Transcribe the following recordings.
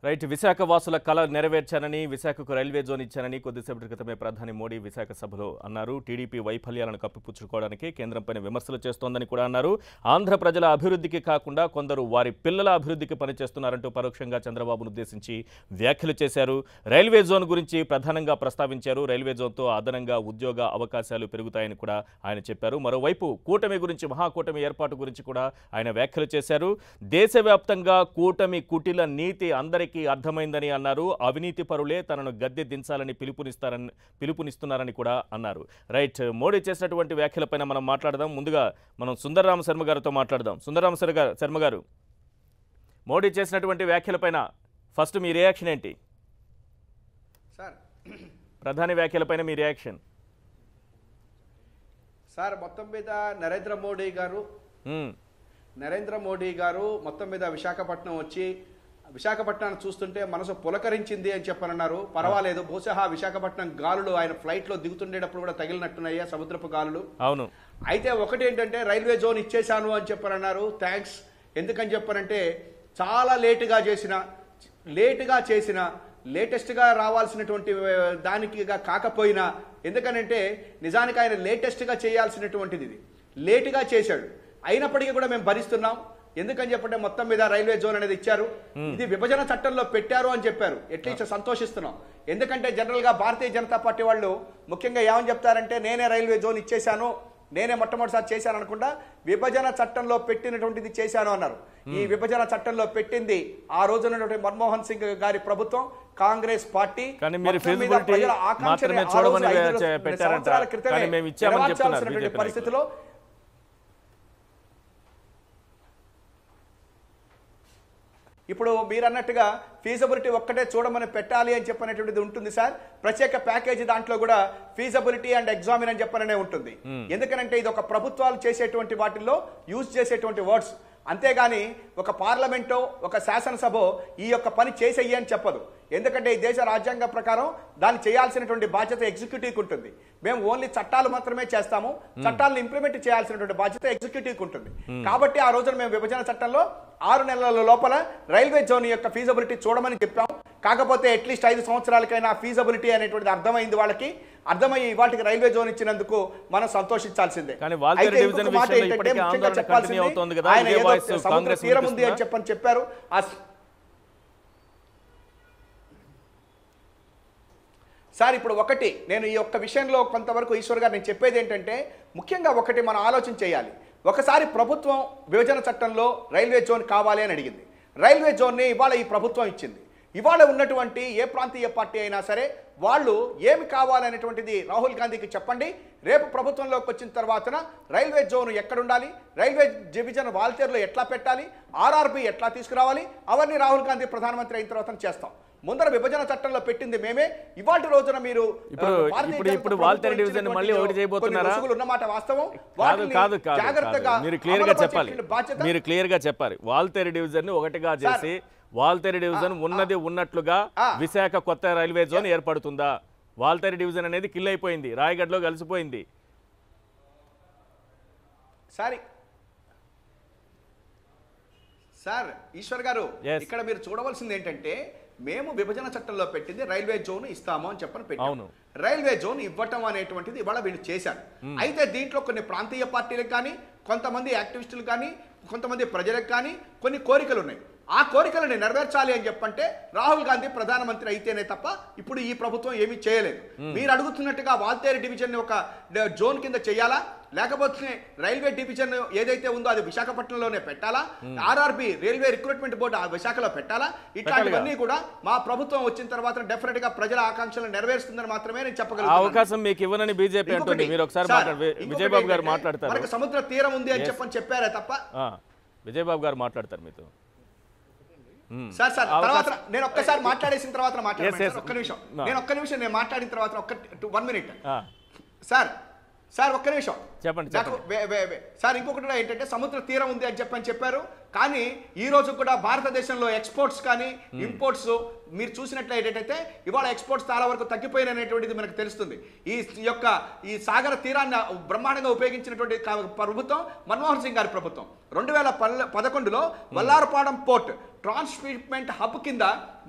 Right Visakha వాసుల కళ నెరవేర్చానని విశాఖకు రైల్వే జోన్ ఇచ్చానని కొద్దిసేపటి క్రితమే ప్రధాని మోడీ విశాఖ సభలో అన్నారు. టీడీపీ వైఫల్యాలను కప్పిపుచ్చుకోవడానికి కేంద్రంపైన విమర్శలు చేస్తోందని కూడా అన్నారు. ఆంధ్ర ప్రజల అభివృద్ధికి కాకుండా కొందరు వారి పిల్లల అభివృద్ధికి పనిచేస్తున్నారంటూ పరోక్షంగా చంద్రబాబును ఉద్దేశించి వ్యాఖ్యలు చేశారు. రైల్వే జోన్ గురించి ప్రధానంగా ప్రస్తావించారు. రైల్వే జోన్తో అదనంగా ఉద్యోగ అవకాశాలు పెరుగుతాయని కూడా ఆయన చెప్పారు. మరోవైపు కూటమి గురించి మహాకూటమి ఏర్పాటు గురించి కూడా ఆయన వ్యాఖ్యలు చేశారు. దేశవ్యాప్తంగా కూటమి కుటిల నీతి అందరికీ అర్థమైందని అన్నారు. అవినీతి పరులే తనను గద్దె దించాలని పిలుపునిస్తున్నారని కూడా అన్నారు. రైట్, మోడీ చేసినటువంటి వ్యాఖ్యలపైన మనం మాట్లాడదాం. ముందుగా మనం సుందరరామ శర్మ గారితో మాట్లాడదాం. సుందరరామ శర్మ గారు, మోడీ చేసినటువంటి వ్యాఖ్యలపైన ఫస్ట్ మీ రియాక్షన్ ఏంటి? సార్, ప్రధాని వ్యాఖ్యలపైన మీ రియాక్షన్ సార్ మొత్తం మీద నరేంద్ర మోడీ గారు మొత్తం మీద విశాఖపట్నం వచ్చి విశాఖపట్నాన్ని చూస్తుంటే మనసు పులకరించింది అని చెప్పనన్నారు. పర్వాలేదు, బహుశా విశాఖపట్నం గాలులు ఆయన ఫ్లైట్ లో దిగుతుండేటప్పుడు కూడా తగిలినట్టున్నాయా సముద్రపు గాలులు. అవును. అయితే ఒకటి ఏంటంటే రైల్వే జోన్ ఇచ్చేశాను అని చెప్పనన్నారు. థ్యాంక్స్. ఎందుకని చెప్పనంటే చాలా లేటుగా చేసిన లేటెస్ట్ గా రావాల్సినటువంటి దానికి కాకపోయినా, ఎందుకనంటే నిజానికి ఆయన లేటెస్ట్ గా చేయాల్సినటువంటిది ఇది లేటుగా చేశాడు. అయినప్పటికీ కూడా మేము భరిస్తున్నాం. ఎందుకని చెప్పంటే మొత్తం మీద రైల్వే జోన్ అనేది ఇచ్చారు. ఇది విభజన చట్టంలో పెట్టారు అని చెప్పారు. ఎట్లీస్ట్ సంతోషిస్తున్నాం. ఎందుకంటే జనరల్ గా భారతీయ జనతా పార్టీ వాళ్ళు ముఖ్యంగా ఏమని చెప్తారంటే, నేనే రైల్వే జోన్ ఇచ్చేశాను, నేనే మొట్టమొదటిసారి చేశాను అనకుండా విభజన చట్టంలో పెట్టినటువంటిది చేశాను అన్నారు. ఈ విభజన చట్టంలో పెట్టింది ఆ రోజున మన్మోహన్ సింగ్ గారి ప్రభుత్వం, కాంగ్రెస్ పార్టీ. పరిస్థితిలో ఇప్పుడు మీరు అన్నట్టుగా ఫీజబిలిటీ ఒక్కటే చూడమని పెట్టాలి అని చెప్పనేటువంటిది ఉంటుంది సార్. ప్రత్యేక ప్యాకేజీ దాంట్లో కూడా ఫీజబిలిటీ అండ్ ఎగ్జామిన్ అని చెప్పననే ఉంటుంది. ఎందుకనంటే ఇది ఒక ప్రభుత్వాలు చేసేటువంటి వాటిల్లో యూజ్ చేసేటువంటి వర్డ్స్. అంతేగాని ఒక పార్లమెంటో ఒక శాసనసభో ఈ యొక్క పని చేసేయి అని చెప్పదు. ఎందుకంటే ఈ దేశ రాజ్యాంగ ప్రకారం దాన్ని చేయాల్సినటువంటి బాధ్యత ఎగ్జిక్యూటివ్కి ఉంటుంది. మేము ఓన్లీ చట్టాలు మాత్రమే చేస్తాము. చట్టాలను ఇంప్లిమెంట్ చేయాల్సినటువంటి బాధ్యత ఎగ్జిక్యూటివ్కి ఉంటుంది. కాబట్టి ఆ రోజున మేము విభజన చట్టంలో 6 నెలల లోపల రైల్వే జోన్ యొక్క ఫీజబిలిటీ చూడమని చెప్పాము. కాకపోతే అట్లీస్ట్ 5 సంవత్సరాలకైనా ఫీజబిలిటీ అనేటువంటిది అర్థమైంది వాళ్ళకి. అర్థమయ్యి వాటికి రైల్వే జోన్ ఇచ్చినందుకు మనం సంతోషించాల్సిందే. తీరం ఉంది అని చెప్పారు. సార్ ఇప్పుడు ఒకటి నేను ఈ ఒక్క విషయంలో కొంతవరకు ఈశ్వర్ గారు నేను చెప్పేది ఏంటంటే, ముఖ్యంగా ఒకటి మనం ఆలోచన చేయాలి. ఒకసారి ప్రభుత్వం విభజన చట్టంలో రైల్వే జోన్ కావాలి అని అడిగింది. రైల్వే జోన్ని ఇవాళ ఈ ప్రభుత్వం ఇచ్చింది. ఇవాళ ఉన్నటువంటి ఏ ప్రాంతీయ పార్టీ అయినా సరే వాళ్ళు ఏమి కావాలనేటువంటిది రాహుల్ గాంధీకి చెప్పండి. రేపు ప్రభుత్వంలోకి వచ్చిన తర్వాతన రైల్వే జోన్ ఎక్కడుండాలి, రైల్వే డివిజన్ వాల్తేరులో ఎట్లా పెట్టాలి, ఆర్ఆర్బి ఎట్లా తీసుకురావాలి, అవన్నీ రాహుల్ గాంధీ ప్రధానమంత్రి అయిన తర్వాత చేస్తాం. ముందర విభజన చట్టంలో పెట్టింది మేమే. ఇవాళ రోజున మీరు ఇప్పుడు వాల్తేరు డివిజన్ మళ్ళీ ఒకటి చేయబోతున్నారా? ఉన్నమాట వాస్తవం. జాగ్రత్తగా మీరు క్లియర్ గా చెప్పాలి. వాల్తేరు డివిజన్ ఒకటిగా చేసి వాల్తేరు డివిజన్ ఉన్నది ఉన్నట్లుగా విశాఖ కొత్త రైల్వే జోన్ ఏర్పడుతుందా? వాల్తేరు డివిజన్ అనేది కిల్ అయిపోయింది, రాయగఢ్ లో కలిసిపోయింది. సార్ ఈశ్వర్ గారు, ఇక్కడ మీరు చూడవలసింది ఏంటంటే, మేము విభజన చట్టంలో పెట్టింది రైల్వే జోన్ ఇస్తాము అని చెప్పని పెట్టాము. రైల్వే జోన్ ఇవ్వటం అనేటువంటిది ఇవాళ వీళ్ళు చేశారు. అయితే దీంట్లో కొన్ని ప్రాంతీయ పార్టీలకు కానీ, కొంతమంది యాక్టివిస్టులు కానీ, కొంతమంది ప్రజలకు కానీ కొన్ని కోరికలు ఉన్నాయి. ఆ కోరికలను నెరవేర్చాలి అని చెప్పంటే రాహుల్ గాంధీ ప్రధానమంత్రి అయితేనే తప్ప ఇప్పుడు ఈ ప్రభుత్వం ఏమీ చేయలేదు. మీరు అడుగుతున్నట్టుగా వాల్తేరు డివిజన్ ఒక జోన్ కింద చేయాలా, లేకపోతే రైల్వే డివిజన్ ఏదైతే ఉందో అది విశాఖపట్నంలోనే పెట్టాలా, ఆర్ఆర్బి రైల్వే రిక్రూట్మెంట్ బోర్డు విశాఖలో పెట్టాలా, ఇట్లాంటివన్నీ కూడా మా ప్రభుత్వం వచ్చిన తర్వాత డెఫినెట్ గా ప్రజల ఆకాంక్షలను నెరవేరుస్తుందని మాత్రమే నేను చెప్పగలను. అవకాశం మీకు ఇవ్వనని బీజేపీ అంటుంది. మీరు ఒకసారి విజయబాబు గారు మాట్లాడతారు. మనకు సముద్ర తీరం ఉంది అని చెప్పారే తప్ప. విజయబాబు గారు మాట్లాడతారు మీతో. సార్ తర్వాత నేను ఒక్కసారి మాట్లాడేసిన తర్వాత ఒక్క నిమిషం నేను మాట్లాడిన తర్వాత 1 మినిట్ సార్. సార్ ఒక్క నిమిషం చెప్పండి నాకు సార్ ఇంకొకటి కూడా ఏంటంటే సముద్ర తీరం ఉంది అని చెప్పారు. కానీ ఈ రోజు కూడా భారతదేశంలో ఎక్స్పోర్ట్స్ కానీ ఇంపోర్ట్స్ మీరు చూసినట్లయితే ఇవాళ ఎక్స్పోర్ట్స్ చాలా వరకు తగ్గిపోయినటువంటిది మనకు తెలుస్తుంది. ఈ సాగర తీరాన్ని బ్రహ్మాండంగా ఉపయోగించినటువంటి ప్రభుత్వం మన్మోహన్ సింగ్ గారి ప్రభుత్వం. 2011లో వల్లారపాడం పోర్ట్ ట్రాన్స్షిప్మెంట్ హబ్ కింద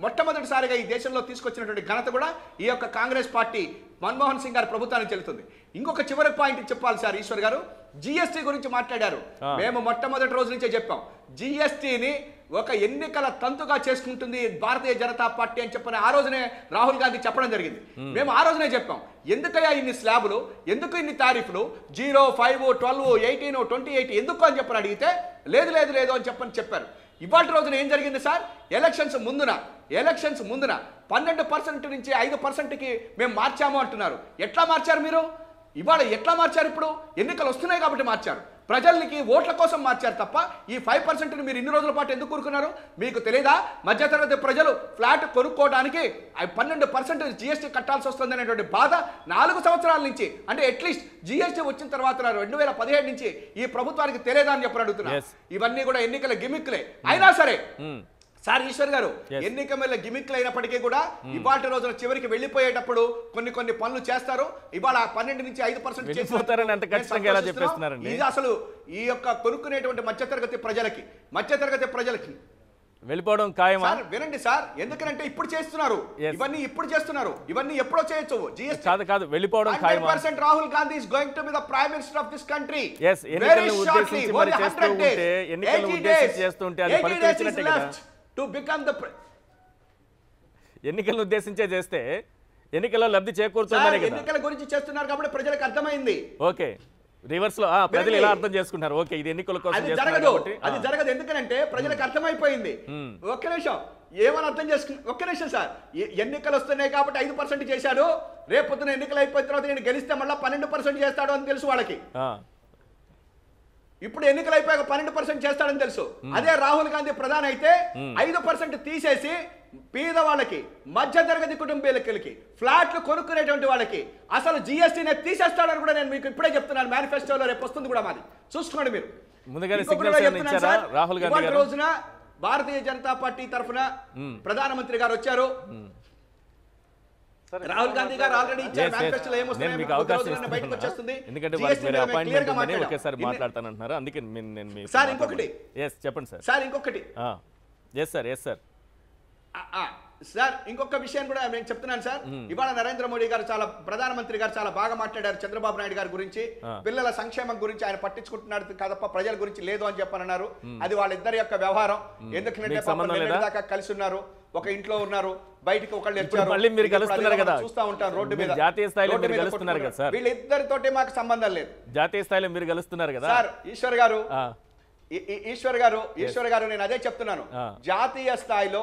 మొట్టమొదటిసారిగా ఈ దేశంలో తీసుకొచ్చినటువంటి ఘనత కూడా ఈ యొక్క కాంగ్రెస్ పార్టీ మన్మోహన్ సింగ్ గారి ప్రభుత్వానికి చెల్లుతుంది. ఇంకొక చివరి పాయింట్ చెప్పాలి సార్, ఈశ్వర్ గారు జిఎస్టీ గురించి మాట్లాడారు. మేము మొట్టమొదటి రోజు నుంచే చెప్పాం, జిఎస్టీని ఒక ఎన్నికల తంతుగా చేసుకుంటుంది భారతీయ జనతా పార్టీ అని చెప్పని ఆ రోజునే రాహుల్ గాంధీ చెప్పడం జరిగింది. మేము ఆ రోజునే చెప్పాం, ఎందుకయ్యా ఇన్ని స్లాబులు, ఎందుకు ఇన్ని తారీఫ్లు, 0, 5, 12, 18, 28 ఎందుకు అని చెప్పని అడిగితే లేదు లేదు లేదు అని చెప్పారు. ఇవాళ రోజున ఏం జరిగింది సార్, ఎలక్షన్స్ ముందున 12% నుంచి 5%కి మేము మార్చాము అంటున్నారు. ఎట్లా మార్చారు మీరు? ఇవాళ ఎట్లా మార్చారు? ఇప్పుడు ఎన్నికలు వస్తున్నాయి కాబట్టి మార్చారు, ప్రజలకి ఓట్ల కోసం మార్చారు తప్ప ఈ 5%ని మీరు ఇన్ని రోజుల పాటు ఎందుకు కూరుకున్నారు? మీకు తెలియదా మధ్యతరగతి ప్రజలు ఫ్లాట్ కొనుక్కోవడానికి 12% జిఎస్టీ కట్టాల్సి వస్తుంది అనేటువంటి బాధ 4 సంవత్సరాల నుంచి, అంటే అట్లీస్ట్ జిఎస్టీ వచ్చిన తర్వాత 2017 నుంచి ఈ ప్రభుత్వానికి తెలియదా అని చెప్పని అడుగుతున్నారు. ఇవన్నీ కూడా ఎన్నికల గిమిక్లే. అయినా సరే సార్ ఈశ్వర్ గారు, ఎన్నికల గిమిక్లు అయినప్పటికీ కూడా ఇవాళ రోజున చివరికి వెళ్ళిపోయేటప్పుడు కొన్ని పనులు చేస్తారు. ఇవాళ 12 నుంచి 5% ఇది అసలు ఈ యొక్క కొనుక్కునేటువంటి మధ్యతరగతి ప్రజలకి వెళ్ళిపోవడం ఖాయం. వినండి సార్, ఎందుకంటే ఇప్పుడు చేస్తున్నారు, ఇవన్నీ ఎప్పుడో చేయొచ్చు. కాదు వెళ్ళిపోవడం ఖాయం. 100% Rahul Gandhi is going to be the prime minister of this country. ఎన్నికలను ఉద్దేశించి మరి చేస్తుంటే అది ఫలించినట్టే కదా. To become the ఎన్నికలను ఉద్దేశించే చేస్తే ఎన్నికల్లో లబ్ధి చేకూరుతుందని కదా. ఎన్నికల గురించి చేస్తున్నారు కాబట్టి ప్రజలకు అర్థమైంది. ఓకే, రివర్స్ లో ప్రజలు ఇలా అర్థం చేసుకుంటారు. ఓకే, ఇది ఎన్నికల కోసం అది జరగదు. ఎందుకంటే ప్రజలకు అర్థమైపోయింది. ఒక్క నిమిషం, ఏమని అర్థం చేసుకుని ఒక్క నిమిషం సార్, ఎన్నికలు వస్తున్నాయి కాబట్టి 5% చేశాడు, రేపు పొద్దున ఎన్నికలు అయిపోయిన తర్వాత నేను గెలిస్తే మళ్ళీ 12% చేస్తాడు అని తెలుసు వాళ్ళకి. ఇప్పుడు ఎన్నికలు అయిపోయాక 12% చేస్తాడని తెలుసు. అదే రాహుల్ గాంధీ ప్రధాని అయితే 5% తీసేసి పేదవాళ్ళకి, మధ్యతరగతి కుటుంబీలకి, ఫ్లాట్లు కొనుక్కునేటువంటి వాళ్ళకి అసలు జిఎస్టీనే తీసేస్తాడని కూడా నేను మీకు ఇప్పుడే చెప్తున్నాను. మేనిఫెస్టోలో రేపు వస్తుంది కూడా, మాది చూసుకోండి మీరు. రాహుల్ గాంధీ రోజున భారతీయ జనతా పార్టీ తరఫున ప్రధానమంత్రి గారు వచ్చారు. రాహుల్ గాంధీ గారు ఆల్రెడీ ఇచ్చారు మేనిఫెస్టోలో ఏమొస్తుంది బయటకు వచ్చేస్తుంది. ఎందుకంటే ఒకేసారి మాట్లాడతానంటున్నారు, అందుకే నేను సార్ ఇంకొకటి చెప్పండి సార్. సార్ ఇంకొకటి సార్ ఇంకొక విషయం కూడా నేను చెప్తున్నాను సార్. ఇవాళ నరేంద్ర మోడీ గారు ప్రధానమంత్రి గారు చాలా బాగా మాట్లాడారు చంద్రబాబు నాయుడు గారి గురించి. పిల్లల సంక్షేమం గురించి ఆయన పట్టించుకుంటున్నాడు తప్ప ప్రజల గురించి లేదు అని చెప్పన్నారు. అది వాళ్ళిద్దరి యొక్క వ్యవహారం. ఎందుకంటే కలిసి ఉన్నారు, ఒక ఇంట్లో ఉన్నారు, బయటికి ఒకళ్ళు చూస్తా ఉంటారు రోడ్డు మీద. జాతీయ స్థాయిలో మీరు కలుస్తున్నారు కదా సార్, వీళ్ళిద్దరితోటి మాకు సంబంధం లేదు. జాతీయ స్థాయిలో మీరు కలుస్తున్నారు కదా సార్. ఈశ్వర్ గారు నేను అదే చెప్తున్నాను. జాతీయ స్థాయిలో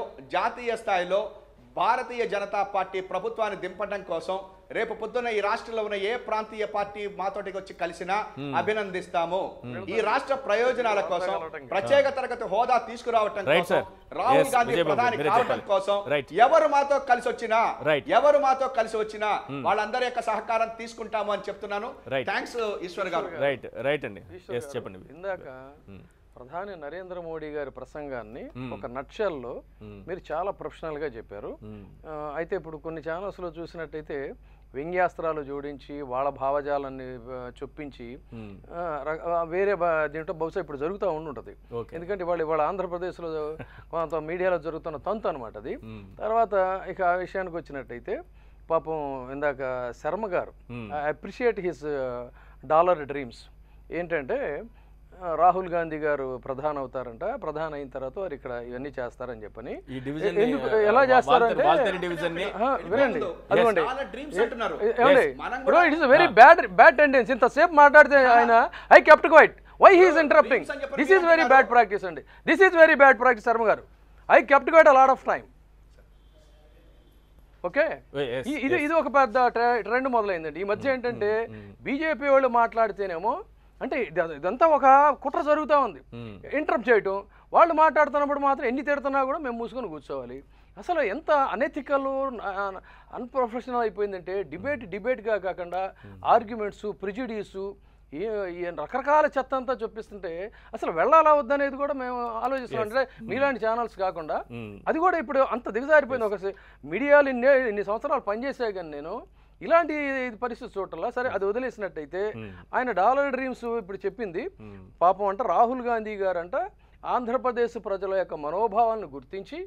భారతీయ జనతా పార్టీ ప్రభుత్వాన్ని దింపడం కోసం రేపు పొద్దున్న ఈ రాష్ట్రంలో ఉన్న ఏ ప్రాంతీయ పార్టీ మాతోటికి వచ్చి కలిసినా అభినందిస్తాము. ఈ రాష్ట్ర ప్రయోజనాల కోసం ప్రత్యేక తరగతి హోదా తీసుకురావటం కోసం, రాహుల్ గాంధీ ప్రధాని కావడం కోసం ఎవరు మాతో కలిసి వచ్చినా వాళ్ళందరి యొక్క సహకారం తీసుకుంటాము అని చెప్తున్నాను. థ్యాంక్స్ ఈశ్వర్ గారు. రైట్ అండి, చెప్పండి. ఇందాక ప్రధాని నరేంద్ర మోడీ గారి ప్రసంగాన్ని ఒక నక్షల్లో మీరు చాలా ప్రొఫెషనల్ గా చెప్పారు. అయితే ఇప్పుడు కొన్ని ఛానల్స్ లో చూసినట్టయితే వ్యంగ్యాస్త్రాలు జోడించి వాళ్ళ భావజాలాన్ని చొప్పించి వేరే దీంట్లో బహుశా ఇప్పుడు జరుగుతూ ఉండుంటది. ఎందుకంటే ఇవాళ ఆంధ్రప్రదేశ్లో కొంత మీడియాలో జరుగుతున్న తంతు అనమాట అది. తర్వాత ఇక ఆ విషయానికి వచ్చినట్టయితే పాపం ఇందాక శర్మ గారు అప్రిషియేట్ హిస్ డాలర్ డ్రీమ్స్ ఏంటంటే రాహుల్ గాంధీ గారు ప్రధాని అవుతారంట, ప్రధాని అయిన తర్వాత వారు ఇక్కడ ఇవన్నీ చేస్తారని చెప్పని. ఎలా చేస్తారంటే వినండి, అదిగోండి it is very bad tendency. ఇంతసేపు మాట్లాడితే ఆయన I kept quiet, why he's interrupting, this is very bad practice అండి, this is very bad practice Sharma గారు. I kept quiet a lot of time. Okay, ఇది ఒక పెద్ద ట్రెండ్ మొదలైందండి ఈ మధ్య. ఏంటంటే బీజేపీ వాళ్ళు మాట్లాడితేనేమో అంటే ఇదంతా ఒక కుట్ర జరుగుతూ ఉంది. ఇంటరప్ట్ చేయటం, వాళ్ళు మాట్లాడుతున్నప్పుడు మాత్రం ఎన్ని తిడుతున్నా కూడా మేము మూసుకొని కూర్చోవాలి. అసలు ఎంత అనెథికల్, అన్ప్రొఫెషనల్ అయిపోయిందంటే డిబేట్గా కాకుండా ఆర్గ్యుమెంట్స్, ప్రిజుడీసు, ఈ రకరకాల చెత్త అంతా చూపిస్తుంటే అసలు వెళ్ళాలా వద్దనేది కూడా మేము ఆలోచిస్తాం. అంటే మీలాంటి ఛానల్స్ కాకుండా అది కూడా ఇప్పుడు అంత దిగజారిపోయింది. ఒక మీడియాలు ఇన్ని సంవత్సరాలు పనిచేసే కానీ నేను ఇలాంటి పరిస్థితి చూడాల. సరే, అది వదిలేసినట్టయితే ఆయన డాలర్ డ్రీమ్స్ ఇప్పుడు చెప్పింది పాపం అంట రాహుల్ గాంధీ గారంట ఆంధ్రప్రదేశ్ ప్రజల యొక్క మనోభావాలను గుర్తించి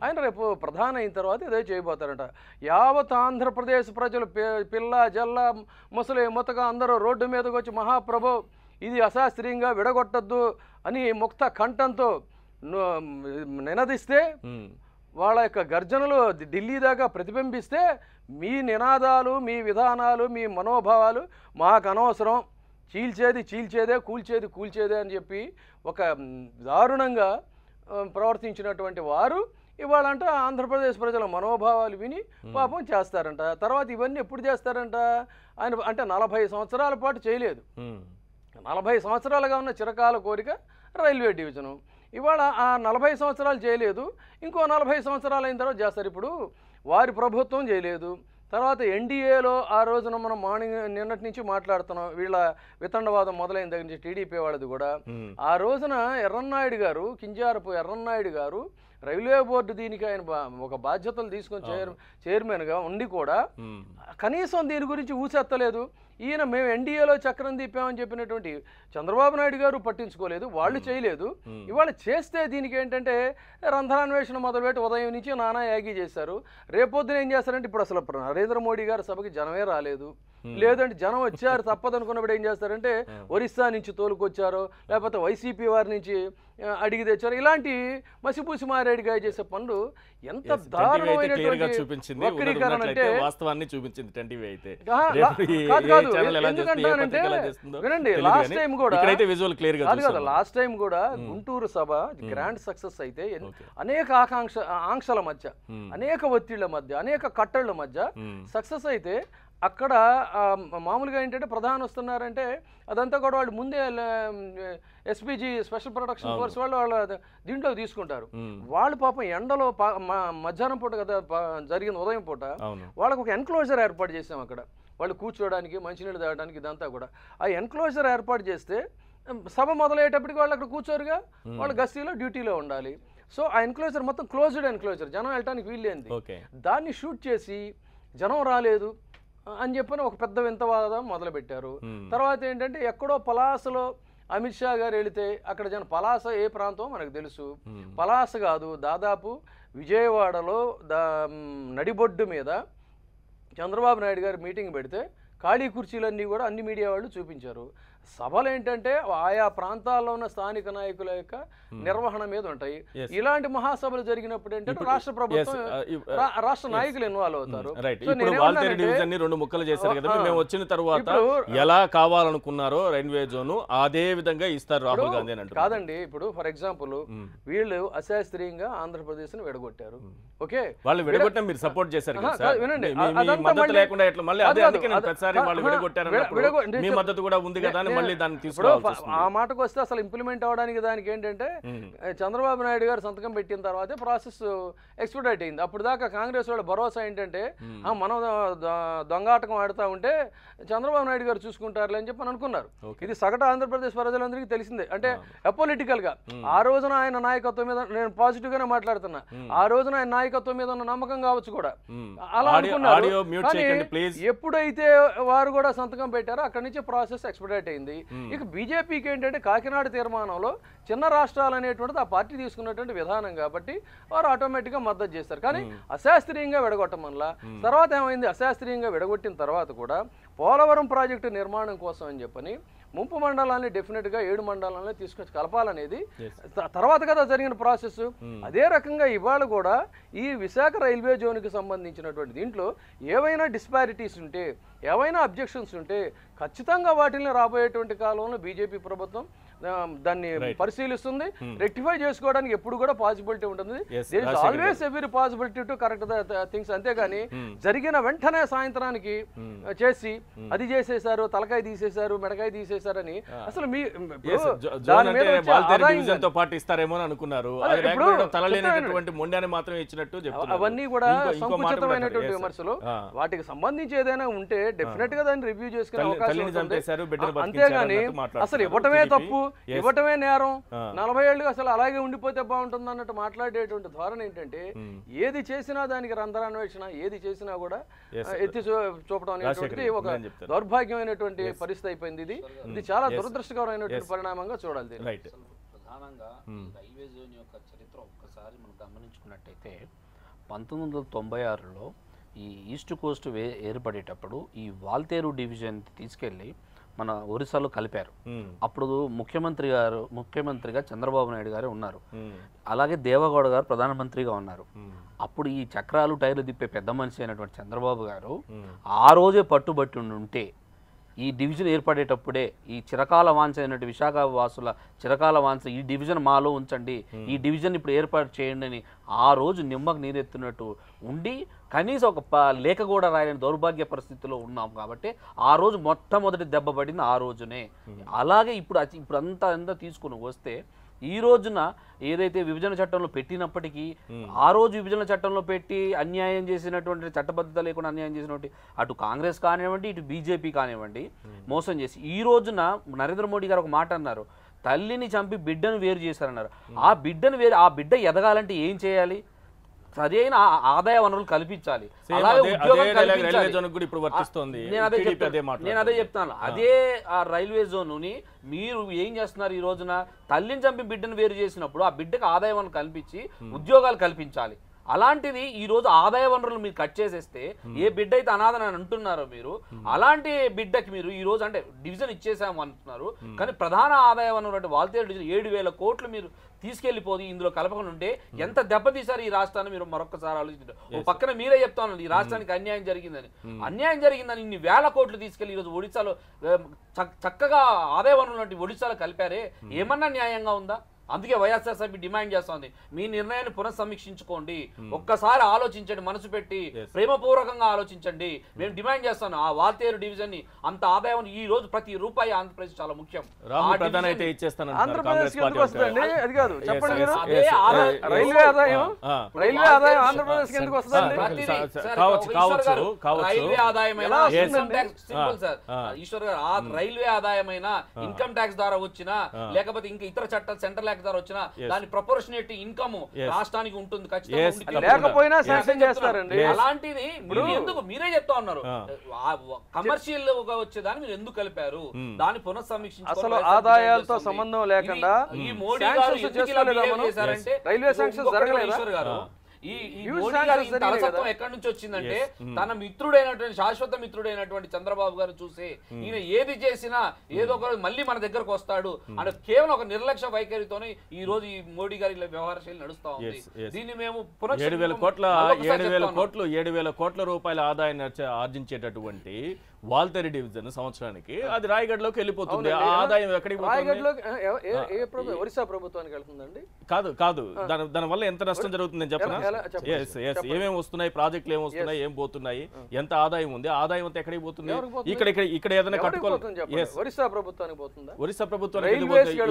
ఆయన రేపు ప్రధాని అయిన తర్వాత ఇదే చేయబోతారంట. యావత్ ఆంధ్రప్రదేశ్ ప్రజలు పిల్ల జల్ల ముసలి మొత్తగా అందరూ రోడ్డు మీదకి వచ్చి మహాప్రభు ఇది అశాస్త్రీయంగా విడగొట్టద్దు అని ముక్త కంఠంతో నినదిస్తే, వాళ్ళ యొక్క గర్జనలు ఢిల్లీ దాకా ప్రతిబింబిస్తే మీ నినాదాలు, మీ విధానాలు, మీ మనోభావాలు మాకు అనవసరం, చీల్చేదే, కూల్చేదే అని చెప్పి ఒక దారుణంగా ప్రవర్తించినటువంటి వారు ఇవాళ అంట ఆంధ్రప్రదేశ్ ప్రజల మనోభావాలు విని పాపం చేస్తారంట. తర్వాత ఇవన్నీ ఎప్పుడు చేస్తారంట? ఆయన అంటే 40 సంవత్సరాల పాటు చేయలేదు. 40 సంవత్సరాలుగా ఉన్న చిరకాల కోరిక రైల్వే డివిజను. ఇవాళ ఆ 40 సంవత్సరాలు చేయలేదు, ఇంకో 40 సంవత్సరాలు అయిన తర్వాత చేస్తారు. ఇప్పుడు వారి ప్రభుత్వం చేయలేదు, తర్వాత ఎన్డీఏలో ఆ రోజున మనం నిన్నటి నుంచి మాట్లాడుతున్నాం, వీళ్ళ వితండవాదం మొదలైన దగ్గర నుంచి టీడీపీ వాళ్ళది కూడా. ఆ రోజున ఎర్రన్నాయుడు గారు, కింజారపు ఎర్రన్నాయుడు గారు రైల్వే బోర్డు దీనికి ఆయన ఒక బాధ్యతలు తీసుకొని చైర్మన్గా ఉండి కూడా కనీసం దీని గురించి ఊసెత్తలేదు. ఈయన మేము ఎన్డీఏలో చక్రం తిప్పామని చెప్పినటువంటి చంద్రబాబు నాయుడు గారు పట్టించుకోలేదు, వాళ్ళు చేయలేదు. ఇవాళ చేస్తే దీనికి ఏంటంటే రంధ్రాన్వేషణ మొదలుపెట్టి ఉదయం నుంచి నానా యాగి చేశారు. రేపొద్దున ఏం చేస్తారంటే ఇప్పుడు అసలు నరేంద్ర మోడీ గారి సభకి జనమే రాలేదు, లేదంటే జనం వచ్చారు తప్పదనుకున్నప్పుడు ఏం చేస్తారంటే ఒరిస్సా నుంచి తోలుకొచ్చారో లేకపోతే వైసీపీ వారి నుంచి అడిగి తెచ్చారు. ఇలాంటి మసిపూసి మారేడిగా చేసే పనులు ఎంత దారుణమైనటువంటి వక్రీకరణ అంటే వాస్తవాన్ని చూపించింది. ఎందుకంటే వినండి, లాస్ట్ టైం కూడా గుంటూరు సభ గ్రాండ్ సక్సెస్ అయితే అనేక ఆంక్షల మధ్య, అనేక ఒత్తిళ్ల మధ్య, అనేక కట్టళ్ల మధ్య సక్సెస్ అయితే అక్కడ మామూలుగా ఏంటంటే ప్రధాని వస్తున్నారంటే అదంతా కూడా వాళ్ళు ముందే ఎస్పీజీ స్పెషల్ ప్రొటెక్షన్ ఫోర్స్ వాళ్ళు దీంట్లో తీసుకుంటారు. వాళ్ళు పాపం ఎండలో మధ్యాహ్నం పూట కదా జరిగిన ఉదయం పూట వాళ్ళకు ఒక ఎన్క్లోజర్ ఏర్పాటు చేసాం అక్కడ, వాళ్ళు కూర్చోవడానికి, మంచినీళ్ళు తాగడానికి, ఇదంతా కూడా. ఆ ఎన్క్లోజర్ ఏర్పాటు చేస్తే సభ మొదలయ్యేటప్పటికి వాళ్ళు అక్కడ కూర్చోరుగా, వాళ్ళు గస్తీలో డ్యూటీలో ఉండాలి. సో ఆ ఎన్క్లోజర్ మొత్తం క్లోజ్డ్ ఎన్క్లోజర్, జనం వెళ్ళటానికి వీల్లేంది. దాన్ని షూట్ చేసి జనం రాలేదు అని చెప్పని ఒక పెద్ద వింతవాదం మొదలుపెట్టారు. తర్వాత ఏంటంటే ఎక్కడో పలాసలో అమిత్ షా గారు వెళితే అక్కడ పలాస ఏ ప్రాంతం మనకు తెలుసు, పలాస కాదు దాదాపు విజయవాడలో నడిబొడ్డు మీద చంద్రబాబు నాయుడు గారు మీటింగ్ పెడితే ఖాళీ కుర్చీలన్నీ కూడా అన్ని మీడియా వాళ్ళు చూపించారు. సభలు ఏంటంటే ఆయా ప్రాంతాల్లో ఉన్న స్థానిక నాయకుల యొక్క నిర్వహణ మీద ఉంటాయి. ఇలాంటి మహాసభలు జరిగినప్పుడు ఏంటంటే రాష్ట్ర ప్రభుత్వం, రాష్ట్ర నాయకులు ఇన్వాల్వ్ అవుతారు. రెండు ముక్కలు చేశారు కదా, మేము వచ్చిన తర్వాత ఎలా కావాలనుకున్నారో రైల్వే జోన్ అదే విధంగా ఇస్తారు రాహుల్ గాంధీ అని. కాదండి, ఇప్పుడు ఫర్ ఎగ్జాంపుల్ వీళ్ళు అశాస్త్రీయంగా ఆంధ్రప్రదేశ్ ని విడగొట్టారు. ఓకే, వాళ్ళు విడగొట్టడం మీరు సపోర్ట్ చేశారు. వినండి, లేకుండా ఎట్లా మళ్ళీ వాళ్ళు విడగొట్టారు, మీ మద్దతు కూడా ఉంది కదా అని మళ్ళీ దాన్ని తీసుకోవాలి. ఆ మాటకు వస్తే అసలు ఇంప్లిమెంట్ అవడానికి దానికి ఏంటంటే చంద్రబాబు నాయుడు గారు సంతకం పెట్టిన తర్వాతే ప్రాసెస్ ఎక్స్పెడిట్ అయింది. అప్పుడు దాకా కాంగ్రెస్ వాళ్ళ భరోసా ఏంటంటే మనం దొంగాటకం ఆడుతూ ఉంటే చంద్రబాబు నాయుడు గారు చూసుకుంటారులే అని చెప్పి అనుకున్నారు. ఇది సగటు ఆంధ్రప్రదేశ్ ప్రజలందరికీ తెలిసిందే. అంటే అపొలిటికల్ గా ఆ రోజున ఆయన నాయకత్వం మీద, నేను పాజిటివ్ గానే మాట్లాడుతున్నా, ఆ రోజున ఆయన నాయకత్వం మీద ఉన్న నమ్మకం కావచ్చు కూడా అలా అనుకున్నారు. ఎప్పుడైతే వారు కూడా సంతకం పెట్టారో అక్కడి నుంచి ప్రాసెస్ ఎక్స్పెడిట్ అయింది. ఇక బీజేపీకి ఏంటంటే కాకినాడ తీర్మానంలో చిన్న రాష్ట్రాలు అనేటువంటిది ఆ పార్టీ తీసుకున్నటువంటి విధానం కాబట్టి వారు ఆటోమేటిక్గా మద్దతు చేస్తారు. కానీ అశాస్త్రీయంగా విడగొట్టమల్లా తర్వాత ఏమైంది, అశాస్త్రీయంగా విడగొట్టిన తర్వాత కూడా పోలవరం ప్రాజెక్టు నిర్మాణం కోసం అని చెప్పని ముంపు మండలాన్ని డెఫినెట్గా 7 మండలాన్ని తీసుకొచ్చి కలపాలనేది తర్వాత కదా జరిగిన ప్రాసెస్. అదే రకంగా ఇవాళ కూడా ఈ విశాఖ రైల్వే జోన్కి సంబంధించినటువంటి దీంట్లో ఏవైనా డిస్పారిటీస్ ఉంటే, ఏవైనా అబ్జెక్షన్స్ ఉంటే ఖచ్చితంగా వాటిని రాబోయేటువంటి కాలంలో బీజేపీ ప్రభుత్వం దాన్ని పరిశీలిస్తుంది, రెక్టిఫై చేసుకోవడానికి ఎప్పుడు కూడా పాసిబిలిటీ ఉంటుంది. There is always every possibility to correct the things. అంతేగాని జరిగిన వెంటనే సాయంత్రానికి చేసి అది చేసేసారు, తలకాయ తీసేశారు, మెడకాయ తీసేశారని అసలు మీ దాని మీద ఇస్తారేమో అనుకున్నారు. అవన్నీ కూడా సంకుచితమైనటువంటి విమర్శలు. వాటికి సంబంధించి ఏదైనా ఉంటే డెఫినెట్ గా దాన్ని రివ్యూ చేసుకునే అవకాశం ఉంటుంది. అంతేగాని అసలు ఇవ్వటమే తప్పు, ఇవ్వటమే నేరం, 40 ఏళ్ళు అసలు అలాగే ఉండిపోతే బాగుంటుంది అన్నట్టు మాట్లాడేటువంటి ధోరణి ఏంటంటే ఏది చేసినా దానికి రంధ్రాన్వేషణ, ఏది చేసినా కూడా ఎత్తి చూపడం అనేటువంటిది ఒక దౌర్భాగ్యమైనటువంటి పరిస్థితి అయిపోయింది. ఇది చాలా దురదృష్టకరమైనటువంటి పరిణామంగా చూడాలి. ప్రధానంగా రైల్వే జోన్ యొక్క చరిత్ర ఒక్కసారి మనం గమనించుకున్నట్టయితే 1996లో ఈ ఈస్ట్ కోస్ట్ ఏర్పడేటప్పుడు ఈ వాల్తేరు డివిజన్ తీసుకెళ్లి మన ఒరిస్సాలో కలిపారు. అప్పుడు ముఖ్యమంత్రిగా చంద్రబాబు నాయుడు గారు ఉన్నారు, అలాగే దేవగౌడ గారు ప్రధానమంత్రిగా ఉన్నారు. అప్పుడు ఈ చక్రాలు టైర్లు తిప్పే పెద్ద మనిషి అయినటువంటి చంద్రబాబు గారు ఆ రోజే పట్టుబట్టి ఉంటే ఈ డివిజన్ ఏర్పడేటప్పుడే ఈ చిరకాల వాంఛ అయినట్టు విశాఖ వాసుల చిరకాల వాంఛ ఈ డివిజన్ మాలో ఉంచండి, ఈ డివిజన్ ఇప్పుడు ఏర్పాటు చేయండి అని ఆ రోజు నిమ్మకు నీరెత్తున్నట్టు ఉండి కనీసం ఒక లేఖ కూడా రాయని దౌర్భాగ్య పరిస్థితిలో ఉన్నాం. కాబట్టి ఆ రోజు మొట్టమొదటి దెబ్బ పడింది ఆ రోజునే. అలాగే ఇప్పుడు అంతా తీసుకుని వస్తే ఈ రోజున ఏదైతే విభజన చట్టంలో పెట్టినప్పటికీ ఆ రోజు విభజన చట్టంలో పెట్టి అన్యాయం చేసినటువంటి, చట్టబద్ధత లేకుండా అన్యాయం చేసినటువంటి అటు కాంగ్రెస్ కానివ్వండి, ఇటు బీజేపీ కానివ్వండి మోసం చేసి ఈ రోజున నరేంద్ర మోడీ గారు ఒక మాట అన్నారు, తల్లిని చంపి బిడ్డను వేరు చేశారన్నారు. ఆ బిడ్డ ఎదగాలంటే ఏం చేయాలి? సరైన ఆదాయ వనరులు కల్పించాలి, అలాగే ఉద్యోగం కల్పించాలి. నేను అదే చెప్తాను. అదే ఆ రైల్వే జోన్ని మీరు ఏం చేస్తున్నారు? ఈ రోజున తల్లిని చంపి బిడ్డను వేరు చేసినప్పుడు ఆ బిడ్డకు ఆదాయ వనరులు కల్పించి ఉద్యోగాలు కల్పించాలి. అలాంటిది ఈ రోజు ఆదాయ వనరులు మీరు కట్ చేసేస్తే ఏ బిడ్డ అయితే అనాథని అంటున్నారో మీరు, అలాంటి బిడ్డకి మీరు ఈ రోజు అంటే డివిజన్ ఇచ్చేసాము అంటున్నారు, కానీ ప్రధాన ఆదాయ వనరు అంటే వాల్తేరు డివిజన్ 7,000 కోట్లు మీరు తీసుకెళ్లిపోయి ఇందులో కలపకుండా ఉంటే ఎంత దెబ్బతీశారు ఈ రాష్ట్రాన్ని మీరు మరొకసారి ఆలోచించారు. ఓ పక్కన మీరే చెప్తాను ఈ రాష్ట్రానికి అన్యాయం జరిగిందని ఇన్ని వేల కోట్లు తీసుకెళ్లి ఈరోజు ఒడిశాలో చక్కగా ఆదాయ వనరులు ఒడిశాలో కలిపారే, ఏమన్నా న్యాయంగా ఉందా? అందుకే వైఎస్ఆర్సీపీ డిమాండ్ చేస్తోంది, మీ నిర్ణయాన్ని పునఃసమీక్షించుకోండి, ఒక్కసారి ఆలోచించండి, మనసు పెట్టి ప్రేమపూర్వకంగా ఆలోచించండి. మేము డిమాండ్ చేస్తాను ఆ వాల్తేరు డివిజన్ ని అంత ఆదాయం ఈ రోజు ప్రతి రూపాయి ఆంధ్రప్రదేశ్ చాలా ముఖ్యం. ఆంధ్రప్రదేశ్ ఎందుకు వస్తుందండి? అది కాదు చెప్పండి మీరు. రైల్వే ఆదాయం ఆంధ్రప్రదేశ్ ఎందుకు వస్తుందండి? రైల్వే ఆదాయమైన ఈశ్వర్ గారు రైల్వే ఆదాయమైన ఇన్కమ్ ట్యాక్స్ ద్వారా వచ్చినా లేకపోతే ఇంకా ఇతర చట్టాలు సెంట్రల్ ద్వారా వచ్చిన దాని ప్రపోర్షనేట్ ఇన్కమ్ రాష్ట్రానికి ఉంటుంది ఖచ్చితంగా, లేకపోయినా శాంక్షన్ చేస్తారండి. అలాంటిది ఎందుకు మీరే చెప్తా ఉన్నారు, కమర్షియల్ గా వచ్చేదాన్ని మీరు ఎందుకు కలిపారు? దాన్ని పునఃసమీక్షించి అసలు ఆదాయాలతో సంబంధం లేకుండా ఈ మోడీ గారు రైల్వే శాంక్షన్ జరగలేదు. ఈ అలసత్వం ఎక్కడి నుంచి వచ్చిందంటే తన మిత్రుడైనటువంటి శాశ్వత మిత్రుడైనటువంటి చంద్రబాబు గారు చూసి ఈయన ఏది చేసినా ఏదో ఒక మళ్ళీ మన దగ్గరకు వస్తాడు అంటే కేవలం ఒక నిర్లక్ష్య వైఖరితోనే ఈ రోజు ఈ మోడీ గారి వ్యవహార శైలి నడుస్తా ఉంది. దీన్ని మేము 7,000 కోట్ల రూపాయల ఆదాయాన్ని ఆర్జించేటటువంటి వాల్తేరు డివిజన్ సంవత్సరానికి అది రాయగఢ్లోకి వెళ్ళిపోతుంది. ఆదాయం ఎక్కడికి ఒరిస్సా ప్రభుత్వానికి వెళ్తుందండి? కాదు దాని వల్ల ఎంత నష్టం జరుగుతుందని చెప్పనా? ఏమేమి వస్తున్నాయి, ప్రాజెక్టులు ఏమి వస్తున్నాయి, ఏం పోతున్నాయి, ఎంత ఆదాయం ఉంది, ఆదాయం అంతా ఎక్కడికి పోతుంది? ఇక్కడ ఏదైనా కట్టుకోవాలి. ఒరిస్సా ప్రభుత్వానికి పోతుందా? ఒరిస్సా ప్రభుత్వానికి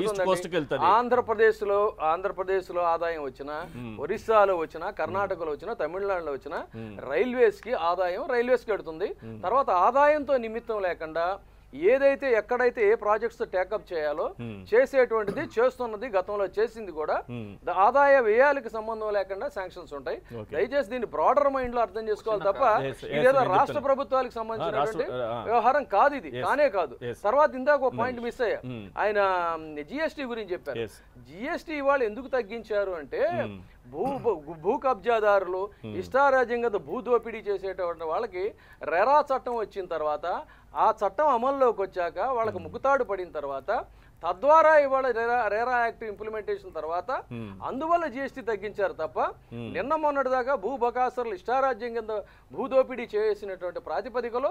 ఈస్ట్ కోస్ట్ కి వెళ్తుంది. ఆంధ్రప్రదేశ్ లో ఆదాయం వచ్చినా, ఒరిస్సాలో వచ్చినా, కర్ణాటకలో వచ్చినా, తమిళనాడులో వచ్చినా రైల్వేస్ కి ఆదాయం రైల్వేస్ కి వెళ్తుంది. తర్వాత ఆదాయంతో నిమిత్తం లేకుండా ఏదైతే ఎక్కడైతే ఏ ప్రాజెక్ట్స్ టేకప్ చేయాలో చేసేటువంటిది చేస్తున్నది, గతంలో చేసింది కూడా. ఆదాయ వ్యయాలకు సంబంధం లేకుండా శాంక్షన్స్ ఉంటాయి. దయచేసి దీన్ని బ్రాడర్ మైండ్ లో అర్థం చేసుకోవాలి తప్ప ఇదేదో రాష్ట్ర ప్రభుత్వాలకు సంబంధించినటువంటి వ్యవహారం కాదు. ఇది కానే కాదు. తర్వాత ఇందాక ఒక పాయింట్ మిస్ అయ్యా, ఆయన జిఎస్టీ గురించి చెప్పారు. జిఎస్టీ వాళ్ళు ఎందుకు తగ్గించారు అంటే భూ కబ్జాదారులు ఇష్టారాజ్యంగా భూ దోపిడీ చేసేటువంటి వాళ్ళకి రెరా చట్టం వచ్చిన తర్వాత, ఆ చట్టం అమల్లోకి వచ్చాక వాళ్ళకి ముక్కుతాడు పడిన తర్వాత తద్వారా ఇవాళ రేరా యాక్ట్ ఇంప్లిమెంటేషన్ తర్వాత అందువల్ల జిఎస్టీ తగ్గించారు తప్ప నిన్న మొన్నటిదాకా భూ బకాసురులు ఇష్టారాజ్యం కింద భూదోపిడీ చేసినటువంటి ప్రాతిపదికలో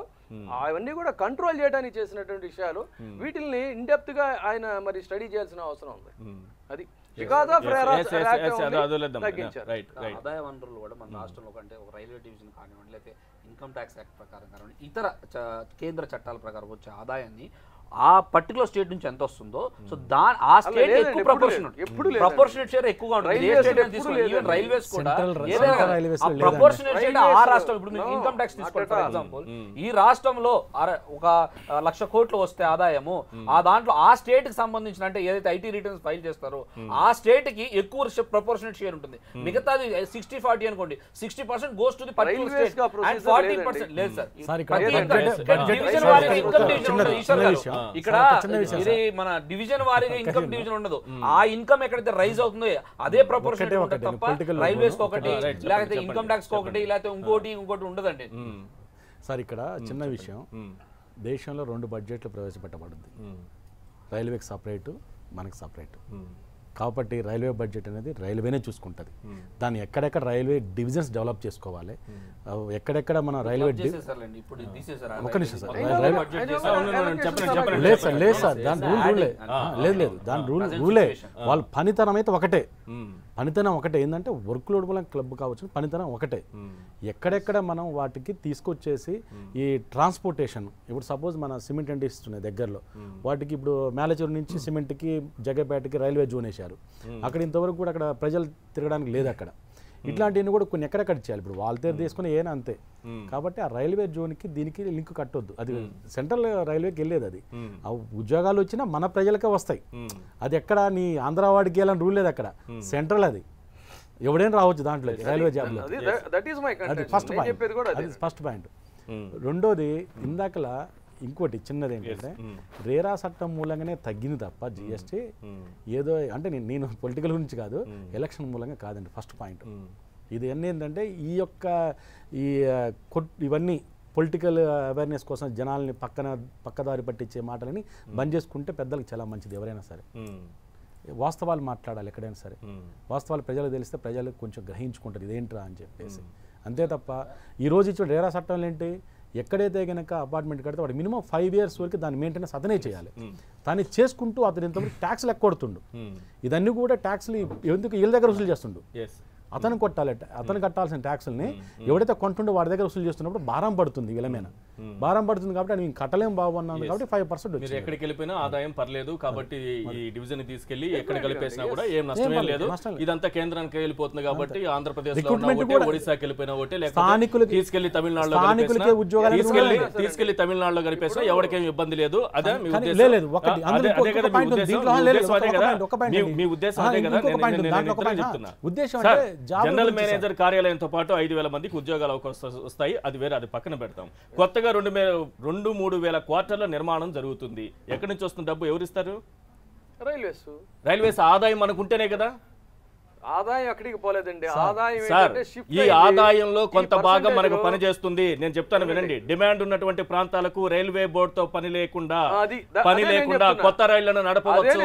అవన్నీ కూడా కంట్రోల్ చేయడానికి చేసినటువంటి విషయాలు వీటిని ఇండెప్త్ గా ఆయన మరి స్టడీ చేయాల్సిన అవసరం ఉంది. అది ఆదాయ వనరులు కూడా మన రాష్ట్రంలో కంటే ఒక రైల్వే డివిజన్ కానివ్వండి, లేకపోతే ఇన్కమ్ ట్యాక్స్ యాక్ట్ ప్రకారం కానివ్వండి, ఇతర కేంద్ర చట్టాల ప్రకారం వచ్చే ఆదాయాన్ని ఆ పర్టికులర్ స్టేట్ నుంచి ఎంత వస్తుందో సో ఆ స్టేట్ ఎక్కువ ప్రపోర్షనేట్ షేర్ ఎక్కువగా ఉంటుంది. ఈవెన్ రైల్వేస్ కూడా ప్రపోర్షనేట్ షేర్ ఆ రాష్ట్రం ఇప్పుడు మీరు ఇన్కమ్ ట్యాక్స్ తీసుకోండి ఫర్ ఎగ్జాంపుల్, ఈ రాష్ట్రంలో ఒక 1,00,000 కోట్లు వస్తే ఆదాయము ఆ దాంట్లో ఆ స్టేట్ కి సంబంధించిన అంటే ఏదైతే ఐటీ రిటర్న్స్ ఫైల్ చేస్తారో ఆ స్టేట్ కి ఎక్కువ ప్రపోర్షనేట్ షేర్ ఉంటుంది. మిగతాది 60-40 అనుకోండి, 60% goes to the particular state and 40% లేదు సార్. డివిజన్ వారీగా ఇన్కమ్ డివిజన్ ఈశ్వర్ గారు ఇక్కడ ఇది మన డివిజన్ వారీగా ఇన్కమ్ డివిజన్ ఉండదు. ఆ ఇన్కమ్ ఎక్కడైతే రైజ్ అవుతుందో అదే ప్రపోర్షన్ ఉంటుంది తప్ప రైల్వేస్ ఒకటి లేకపోతే ఇన్కమ్ ట్యాక్స్ ఒకటి లేకపోతే ఇంకోటి ఉండదండి. సార్ ఇక్కడ చిన్న విషయం, దేశంలో 2 బడ్జెట్లు ప్రవేశపెట్టబడింది, రైల్వేకి సపరేటు మనకి సపరేటు. కాబట్టి రైల్వే బడ్జెట్ అనేది రైల్వేనే చూసుకుంటుంది. దాన్ని ఎక్కడెక్కడ రైల్వే డివిజన్స్ డెవలప్ చేసుకోవాలి, ఎక్కడెక్కడ మన రైల్వే ఒక్క నిమిషం సార్, లేదు సార్ దాని దాని రూలే వాళ్ళ పనితనం అయితే ఒకటే, పనితనం ఒకటే. ఏంటంటే వర్క్ లోడ్ వల్ల క్లబ్ కావచ్చు, పనితనం ఒకటే. ఎక్కడెక్కడ మనం వాటికి తీసుకొచ్చేసి ఈ ట్రాన్స్పోర్టేషన్, ఇప్పుడు సపోజ్ మన సిమెంట్ ఇండస్ట్రీ ఉన్నాయి దగ్గరలో, వాటికి ఇప్పుడు మేలచూరు నుంచి సిమెంట్కి జగ్గపేటకి రైల్వే జోన్ వేసారు. అక్కడ ఇంతవరకు కూడా అక్కడ ప్రజలు తిరగడానికి లేదు అక్కడ. ఇట్లాంటివన్నీ కూడా కొన్ని ఎక్కడెక్కడ చేయాలి. ఇప్పుడు వాళ్ళతో తీసుకుని ఏనా అంతే. కాబట్టి ఆ రైల్వే జోన్కి దీనికి లింక్ కట్టొద్దు, అది సెంట్రల్ రైల్వేకి వెళ్ళేది. అది ఆ ఉద్యోగాలు వచ్చినా మన ప్రజలకే వస్తాయి. అది ఎక్కడ నీ ఆంధ్ర వాడికి వెళ్ళని రూల్ లేదు అక్కడ, సెంట్రల్ అది ఎవడైనా రావచ్చు దాంట్లో రైల్వే జాబ్లో. అది ఫస్ట్ పాయింట్. రెండోది ఇందాకలా ఇంకోటి చిన్నది ఏంటంటే రేరా చట్టం మూలంగానే తగ్గింది తప్ప జిఎస్టీ ఏదో అంటే నేను పొలిటికల్ గురించి కాదు, ఎలక్షన్ మూలంగా కాదండి ఫస్ట్ పాయింట్. ఇది అన్నీ ఏంటంటే ఇవన్నీ పొలిటికల్ అవేర్నెస్ కోసం జనాల్ని పక్కదారి పట్టించే మాటలని బంద్ చేసుకుంటే పెద్దలకు చాలా మంచిది. ఎవరైనా సరే వాస్తవాలు మాట్లాడాలి ఎక్కడైనా సరే. వాస్తవాలు ప్రజలకు తెలిస్తే ప్రజలకు కొంచెం గ్రహించుకుంటారు ఇదేంట్రా అని చెప్పేసి. అంతే తప్ప ఈరోజు ఇచ్చిన రేరా చట్టంలో ఏంటి, ఎక్కడైతే కనుక అపార్ట్మెంట్ కడితే వాడు మినిమం 5 years వరకు దాని మెయింటెనెన్స్ అతనే చేయాలి. దాన్ని చేసుకుంటూ అతను ఇంతవరకు ట్యాక్స్లు ఎక్కొడుతుండు. ఇదన్నీ కూడా ట్యాక్స్లు ఎందుకు వీళ్ళ దగ్గర వసూలు చేస్తుండు. అతను కొట్టాలి, అతను కట్టాల్సిన ట్యాక్స్ని ఎవడైతే కొంటుండో వాడి దగ్గర వసూలు చేస్తున్నప్పుడు భారం పడుతుంది, వీళ్ళ మీద భారం పడుతుంది. కాబట్టి నేను కట్టలేం బాబు అన్నాను కాబట్టి 5% మీరు ఎక్కడికి వెళ్ళిపోయినా ఆదాయం పర్లేదు కాబట్టి ఈ డివిజన్ తీసుకెళ్లి ఎక్కడ కలిపేసినా కూడా ఏం నష్టమే లేదు. ఇదంతా కేంద్రానికి వెళ్ళిపోతుంది కాబట్టి ఆంధ్రప్రదేశ్ ఒడిశాకి వెళ్ళిపోయినా ఒకటే, లేకపోతే తీసుకెళ్లి తమిళనాడులో తీసుకెళ్లి తమిళనాడులో కలిపేసినా ఎవరికేం ఇబ్బంది లేదు. అదే మీ ఉద్దేశం అదే కదా. జనరల్ మేనేజర్ కార్యాలయంతో పాటు 5,000 మందికి ఉద్యోగాలు వస్తాయి, అది వేరే, అది పక్కన పెడతాం. కొత్తగా 2-3 వేల క్వార్టర్ల నిర్మాణం జరుగుతుంది. ఎక్కడి నుంచి వస్తుంది డబ్బు, ఎవరిస్తారు? రైల్వేస్ ఆదాయం మనకుంటేనే కదా. ఆదాయం ఎక్కడికి పోలేదండి. ఆదాయం ఈ ఆదాయంలో కొంత భాగం మనకు పని చేస్తుంది. నేను చెప్తాను వినండి, డిమాండ్ ఉన్నటువంటి ప్రాంతాలకు రైల్వే బోర్డుతో పని లేకుండా కొత్త రైళ్లను నడపవచ్చు.